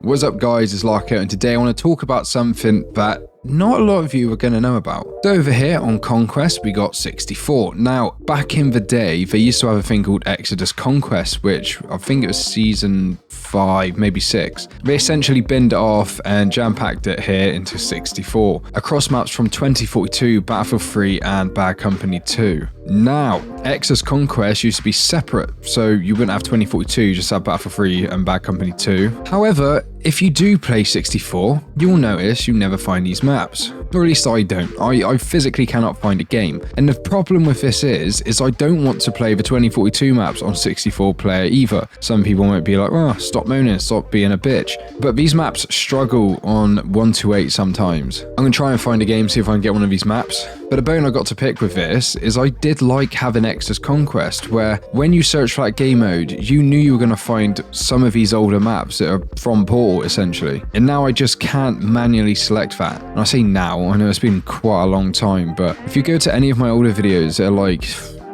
What's up guys, it's Larko, and today I want to talk about something that not a lot of you are going to know about. So over here on Conquest we got 64. Now back in the day they used to have a thing called Exodus Conquest, which I think it was season 5, maybe 6. They essentially binned it off and jam-packed it here into 64 across maps from 2042, Battlefield 3 and Bad Company 2. Now, Exodus Conquest used to be separate, so you wouldn't have 2042, you just have Battlefield 3 and Bad Company 2. However, if you do play 64, you'll notice you never find these maps. Or at least I don't. I physically cannot find a game. And the problem with this is I don't want to play the 2042 maps on 64 player either. Some people might be like, oh, stop moaning, stop being a bitch. But these maps struggle on 128 sometimes. I'm going to try and find a game, see if I can get one of these maps. But the bone I got to pick with this is I did like having Exodus Conquest, where when you search for that game mode, you knew you were going to find some of these older maps that are from Portal, essentially. And now I just can't manually select that. And I say now, I know it's been quite a long time, but if you go to any of my older videos that are like,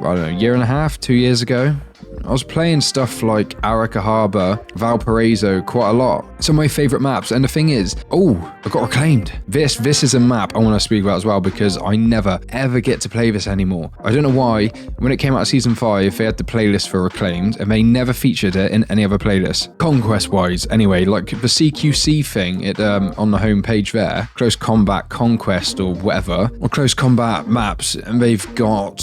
I don't know, a year and a half, 2 years ago, I was playing stuff like Arica Harbor, Valparaiso quite a lot. Some of my favourite maps, and the thing is, oh, I got reclaimed. This is a map I want to speak about as well, because I never ever get to play this anymore. I don't know why. When it came out of season 5, they had the playlist for reclaimed, and they never featured it in any other playlist. Conquest wise, anyway, like the CQC thing, it on the home page there, Close Combat Conquest or whatever, or Close Combat maps, and they've got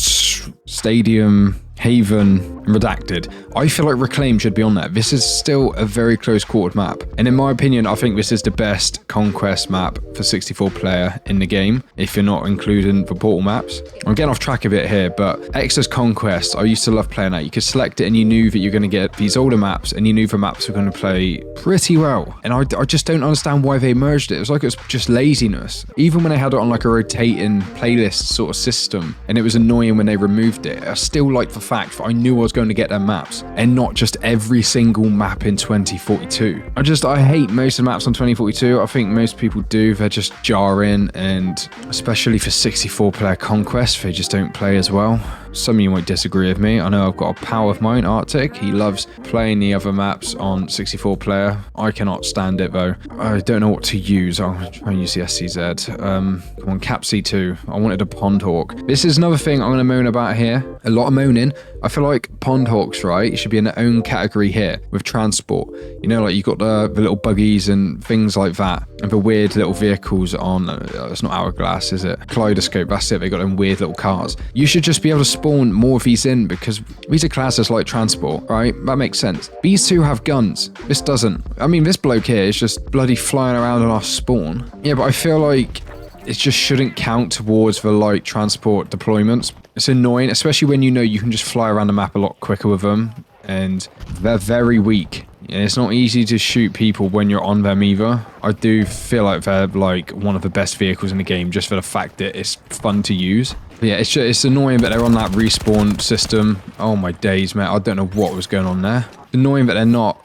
Stadium, Haven, Redacted. I feel like Reclaim should be on there. This is still a very close quartered map. And in my opinion, I think this is the best Conquest map for 64 player in the game, if you're not including the Portal maps. I'm getting off track a bit here, but Exodus Conquest, I used to love playing that. You could select it and you knew that you're going to get these older maps, and you knew the maps were going to play pretty well. And I just don't understand why they merged it. It was like it was just laziness. Even when they had it on like a rotating playlist sort of system, and it was annoying when they removed it, I still like the fact that I knew I was going to get their maps, and not just every single map in 2042. I hate most of the maps on 2042. I think most people do. They're just jarring, and especially for 64 player Conquest, they just don't play as well. Some of you might disagree with me. I know I've got a pal of mine, Arctic. He loves playing the other maps on 64 player. I cannot stand it though. I don't know what to use. I'll try and use the SCZ. Come on, Cap C2. I wanted a Pond Hawk. This is another thing I'm going to moan about here. A lot of moaning. I feel like Pond Hawks, right, should be in their own category here with transport. You know, like you've got the little buggies and things like that, and the weird little vehicles on, it's not Hourglass, is it? Kaleidoscope, that's it. They got them weird little cars. You should just be able to spawn more of these in, because these are classes like transport, right? That makes sense. These two have guns. This doesn't. I mean, this bloke here is just bloody flying around on our spawn. Yeah, but I feel like it just shouldn't count towards the light transport deployments. It's annoying, especially when you know you can just fly around the map a lot quicker with them, and they're very weak. And it's not easy to shoot people when you're on them either. I do feel like they're like one of the best vehicles in the game, just for the fact that it's fun to use. But yeah, it's annoying that they're on that respawn system. Oh my days, mate. I don't know what was going on there. It's annoying that they're not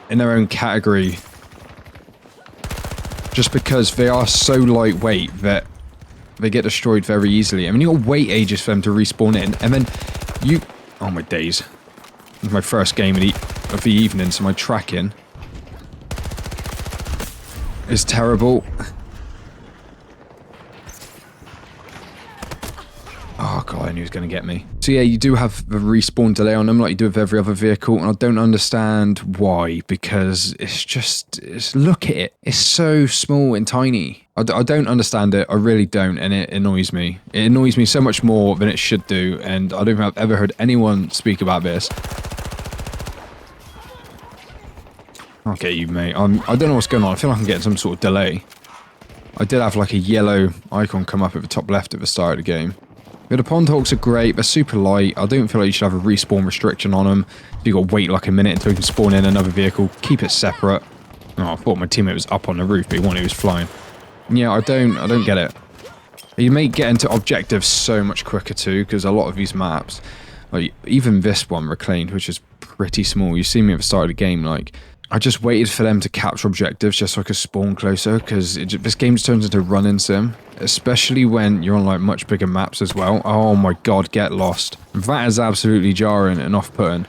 in their own category, just because they are so lightweight that they get destroyed very easily. I mean, you got to wait ages for them to respawn in, and then you... Oh my days. This is my first game of the evening, so my tracking is terrible. Oh god, I knew he was going to get me. So yeah, you do have the respawn delay on them like you do with every other vehicle, and I don't understand why, because look at it. It's so small and tiny. I don't understand it. I really don't, and it annoys me. It annoys me so much more than it should do, and I don't think I've ever heard anyone speak about this. Okay, you mate. I don't know what's going on. I feel like I'm getting some sort of delay. I did have like a yellow icon come up at the top left at the start of the game. But the Pond Hawks are great. They're super light. I don't feel like you should have a respawn restriction on them. You got to wait like a minute until you can spawn in another vehicle. Keep it separate. Oh, I thought my teammate was up on the roof, but he was flying. Yeah, I don't get it. You may get into objectives so much quicker too, because a lot of these maps, like even this one, Reclaimed, which is pretty small. You see me at the start of the game, like I just waited for them to capture objectives just so I could spawn closer, because this game just turns into a running sim, especially when you're on like much bigger maps as well. Oh my god, get lost. That is absolutely jarring and off-putting.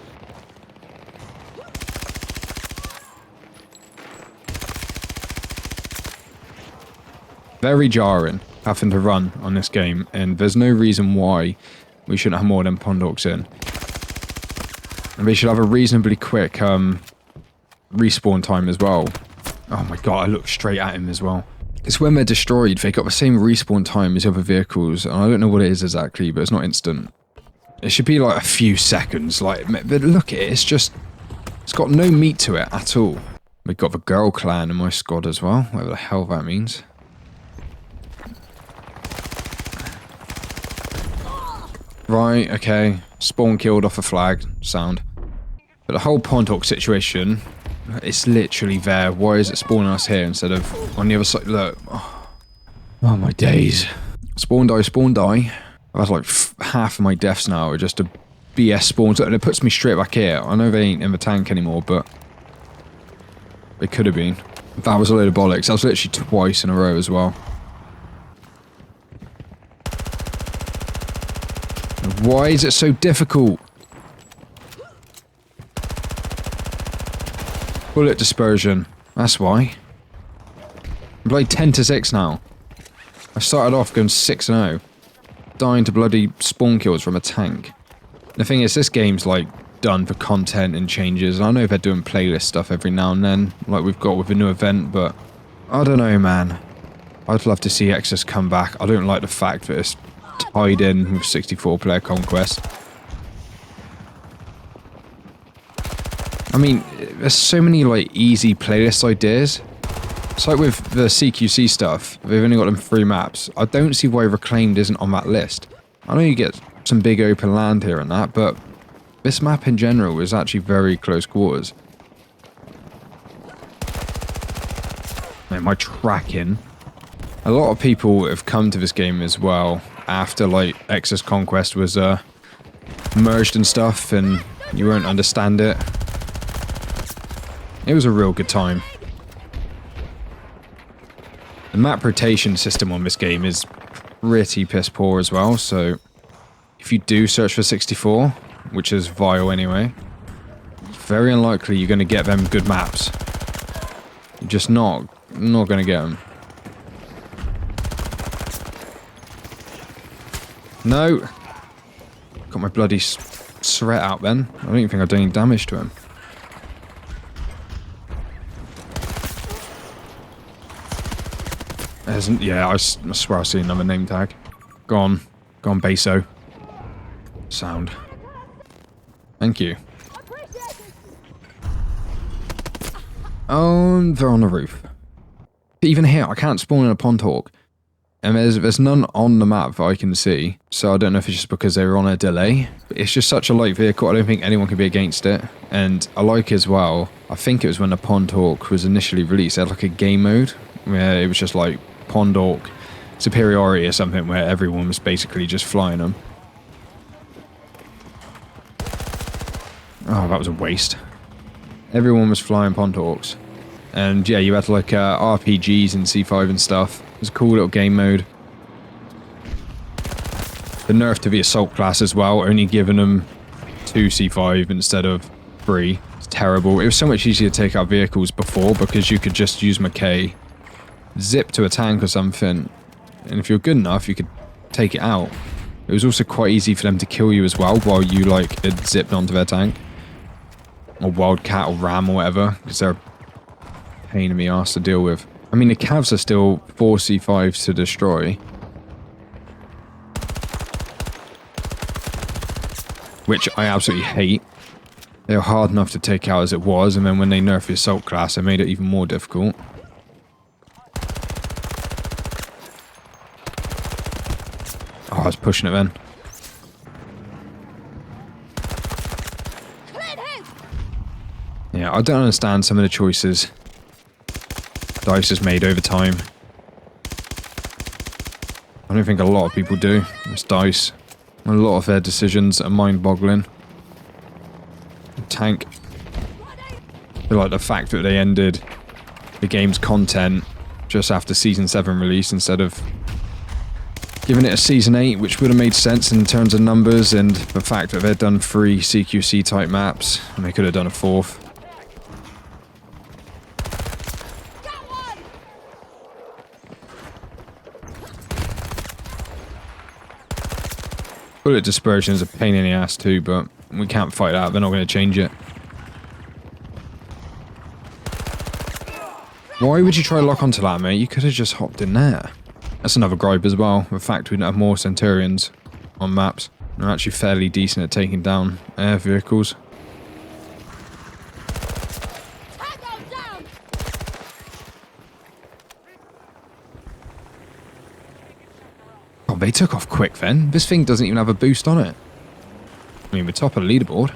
Very jarring having to run on this game, and there's no reason why we shouldn't have more than Pondorks in. And they should have a reasonably quick respawn time as well. Oh my god, I looked straight at him as well. It's when they're destroyed, they got the same respawn time as other vehicles, and I don't know what it is exactly, but it's not instant. It should be like a few seconds, like, but look at it, it's got no meat to it at all. We've got the girl clan in my squad as well, whatever the hell that means. Right, okay, spawn killed off a flag, sound. But the whole Pondork situation, it's literally there. Why is it spawning us here instead of on the other side? Look. Oh my days. Spawn die, spawn die. I've had like half of my deaths now are just a BS spawn, and it puts me straight back here. I know they ain't in the tank anymore, but they could have been. That was a load of bollocks. That was literally twice in a row as well. Why is it so difficult? Bullet dispersion. That's why. I'm playing 10-6 now. I started off going 6-0. Dying to bloody spawn kills from a tank. The thing is, this game's like done for content and changes. I know they're doing playlist stuff every now and then, like we've got with a new event, but I don't know, man. I'd love to see Exodus come back. I don't like the fact that it's tied in with 64-player Conquest. I mean, there's so many like easy playlist ideas. It's like with the CQC stuff, they've only got them 3 maps. I don't see why Reclaimed isn't on that list. I know you get some big open land here and that, but this map in general is actually very close quarters. Man, my tracking. A lot of people have come to this game as well after like Exodus Conquest was merged and stuff, and you won't understand it. It was a real good time. The map rotation system on this game is pretty piss poor as well, so if you do search for 64, which is vile anyway, it's very unlikely you're going to get them good maps. You're just not going to get them. No! Got my bloody Surret out then. I don't even think I've done any damage to him. Yeah, I swear I see another name tag. Go on, Beso. Sound. Thank you. Oh, they're on the roof. Even here, I can't spawn in a Pondork. And there's none on the map that I can see. So I don't know if it's just because they were on a delay. But it's just such a light vehicle, I don't think anyone can be against it. And I like as well, I think it was when the Pondork was initially released, it had like a game mode. Where it was just like Pondork superiority or something, where everyone was basically just flying them. Oh, that was a waste. Everyone was flying Pondorks. And yeah, you had like RPGs and C5 and stuff. It was a cool little game mode. The nerf to the assault class as well, only giving them 2 C5 instead of 3. It's terrible. It was so much easier to take out vehicles before because you could just use McKay, zip to a tank or something, and if you're good enough you could take it out. It was also quite easy for them to kill you as well while you like had zipped onto their tank, or Wildcat or Ram or whatever, because they're a pain in the arse to deal with. I mean, the Cavs are still 4 C5s to destroy, which I absolutely hate. They were hard enough to take out as it was, and then when they nerfed the assault class they made it even more difficult. Oh, I was pushing it then. Yeah, I don't understand some of the choices DICE has made over time. I don't think a lot of people do. It's DICE. A lot of their decisions are mind-boggling. Tank. I feel like the fact that they ended the game's content just after Season 7 release instead of giving it a Season 8, which would have made sense in terms of numbers, and the fact that they'd done 3 CQC type maps, and they could have done a 4th. Bullet dispersion is a pain in the ass too, but we can't fight that. They're not going to change it. Why would you try to lock onto that, mate? You could have just hopped in there. That's another gripe as well. The fact we don't have more Centurions on maps. They're actually fairly decent at taking down air vehicles. Oh, they took off quick then. This thing doesn't even have a boost on it. I mean, we're top of the leaderboard.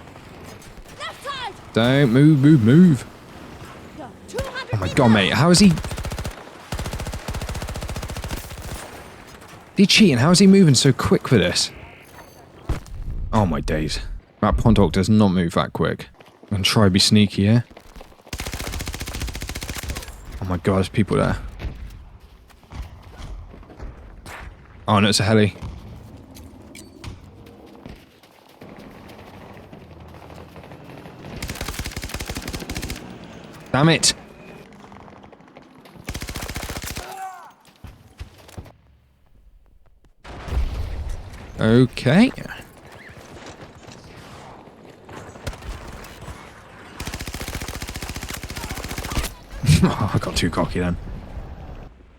Don't move, move, move. Oh my god, mate. How is he... He cheating? How is he moving so quick for this? Oh my days. That Pontok does not move that quick. I'm going to try to be sneaky here. Oh my god, there's people there. Oh no, it's a heli. Damn it! Okay. Oh, I got too cocky then.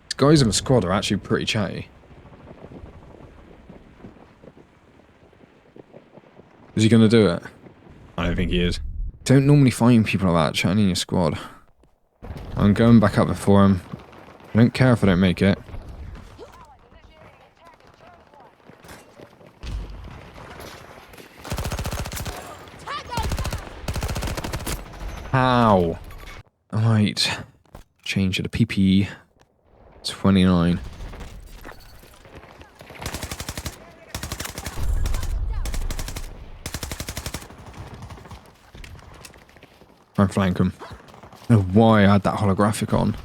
These guys in the squad are actually pretty chatty. Is he gonna do it? I don't think he is. Don't normally find people like that chatting in your squad. I'm going back up before him. I don't care if I don't make it. How? I might change it to PP 29. Try and flank him. I don't know why I had that holographic on.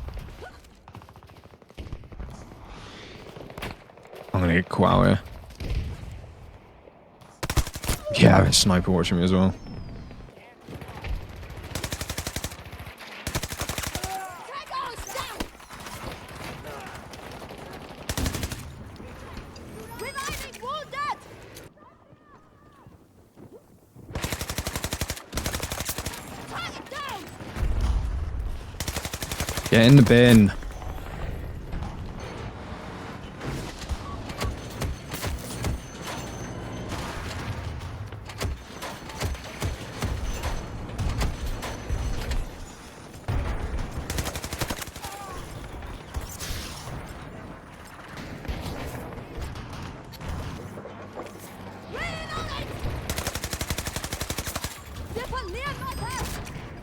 I'm gonna get caught out here. Yeah, there's a sniper watching me as well. Get in the bin.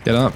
Get up.